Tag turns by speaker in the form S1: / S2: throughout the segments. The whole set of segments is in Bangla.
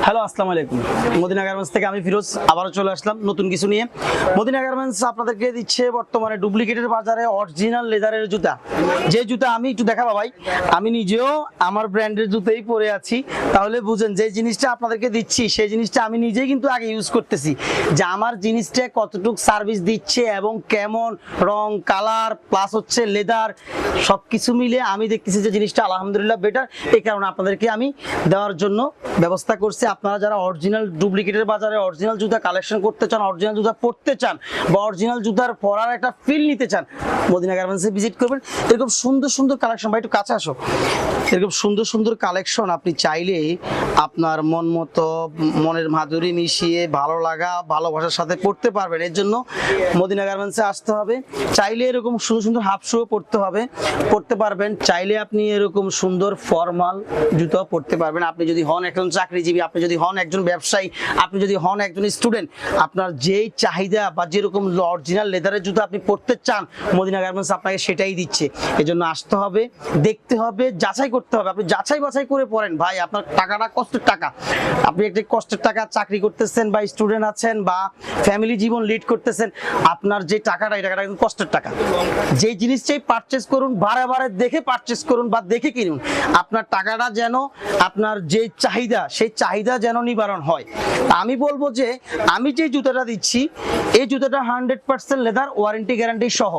S1: হ্যালো, আসসালামু আলাইকুম। মদিনা গার্মেন্টস থেকে আমি ফিরোজ আবারও চলে আসলাম নতুন কিছু নিয়ে। মদিনা গার্মেন্টস আপনাদেরকে দিচ্ছে বর্তমানে ডুপ্লিকেটের বাজারে অরিজিনাল লেদারের জুতা। যে জুতা আমি একটু দেখাবো ভাই, আমি নিজেও আমার ব্র্যান্ডের জুতাই পরে আছি, তাহলে বুঝেন যে জিনিসটা আপনাদেরকে দিচ্ছি সেই জিনিসটা আমি নিজেই কিন্তু আগে ইউজ করতেছি, যে আমার জিনিসটা কতটুকু সার্ভিস দিচ্ছে এবং কেমন রং কালার প্লাস হচ্ছে লেদার সব কিছু মিলে আমি দেখতেছি যে জিনিসটা আলহামদুলিল্লাহ বেটার। এই কারণে আপনাদেরকে আমি দেওয়ার জন্য ব্যবস্থা করছি। আপনারা যারা অরিজিনাল ডুপ্লিকেটের বাজারে অরিজিনাল জুতা কালেকশন করতে চান, অরিজিনাল জুতা পরতে চান বা অরিজিনাল জুতার পরার একটা ফিল নিতে চান, মদিনা গার্মেন্টসে ভিজিট করবেন। এরকম সুন্দর সুন্দর কালেকশন, ভাই একটু কাছে আসো, এরকম সুন্দর সুন্দর কালেকশন আপনি চাইলে আপনার মন মতো মনের মাধুরী মিশিয়ে ভালো লাগা ভালোবাসার সাথে পড়তে পারবেন। এর জন্য মদিনা গার্মেন্টসে আসতে হবে। চাইলে এরকম সুন্দর সুন্দর হাফ শু পড়তে পারবেন, চাইলে আপনি এরকম সুন্দর ফর্মাল জুতাও পড়তে পারবেন। আপনি যদি হন একজন চাকরিজীবী, আপনি যদি হন একজন ব্যবসায়ী, আপনি যদি হন একজন স্টুডেন্ট, আপনার যেই চাহিদা বা যেরকম অরিজিনাল লেদারের জুতা আপনি পড়তে চান, মদিনা গার্মেন্টস আপনাকে সেটাই দিচ্ছে। এজন্য আসতে হবে, দেখতে হবে, যাচাই করতে হবে। আপনি যাচাই বাছাই করে পড়েন ভাই, আপনার টাকাটা কষ্টের টাকা, আপনি একটা কষ্টের টাকা চাকরি করতেছেন বা স্টুডেন্ট আছেন বা ফ্যামিলি জীবন লিড করতেছেন, আপনার যে টাকাটা এই টাকাটা কিন্তু কষ্টের টাকা। যেই জিনিসটাই পারচেজ করুন বারে বারে দেখে পারচেজ করুন বা দেখে কিনুন, আপনার টাকাটা যেন আপনার যে চাহিদা সেই চাহিদা যেন নিবারণ হয়। আমি বলবো যে আমি যে জুতাটা দিচ্ছি এই জুতাটা 100% লেদার ওয়ারেন্টি গ্যারান্টি সহ।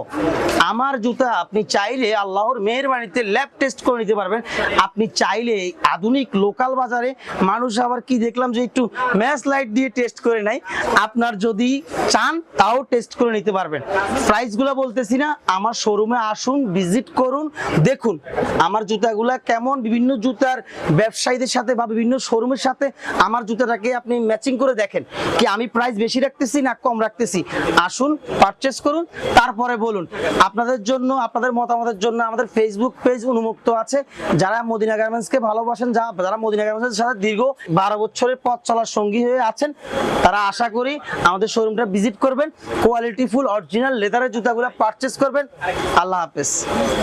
S1: আমার জুতা আপনি চাইলে আল্লাহর মেহেরবানিতে ল্যাব টেস্ট করে নিতে পারবেন। আপনি চাইলে আধুনিক লোকাল বাজারে মানুষ আবার কি দেখলাম যে একটু ম্যাচ লাইট দিয়ে টেস্ট করে নেয়, আপনার যদি চান তাও টেস্ট করে নিতে পারবেন। প্রাইসগুলো বলতেছি না, আমার শোরুমে আসুন, ভিজিট করুন, দেখুন আমার জুতাগুলা কেমন। বিভিন্ন জুতার ব্যবসায়ীদের সাথে বা বিভিন্ন শোরুমের সাথে আমার জুতাটাকে আপনি ম্যাচিং করে দেখেন কি আমি প্রাইস বেশি রাখতেছি না কম রাখতেছি। আসুন, পারচেস করুন, তারপরে বলুন। আপনাদের জন্য, আপনাদের মতামতের জন্য আমাদের ফেসবুক পেজ উন্মুক্ত আছে। যারা মদিনা গার্মেন্টসকে ভালোবাসেন, যারা মদিনা গার্মেন্টসের সাথে দীর্ঘ 12 বছরের পথ চলার সঙ্গী হয়ে আছেন, তারা আশা করি আমাদের শোরুমটা ভিজিট করবেন, কোয়ালিটি ফুল অরিজিনাল লেদারের জুতাগুলো পারচেস করবেন। আল্লাহ হাফেজ।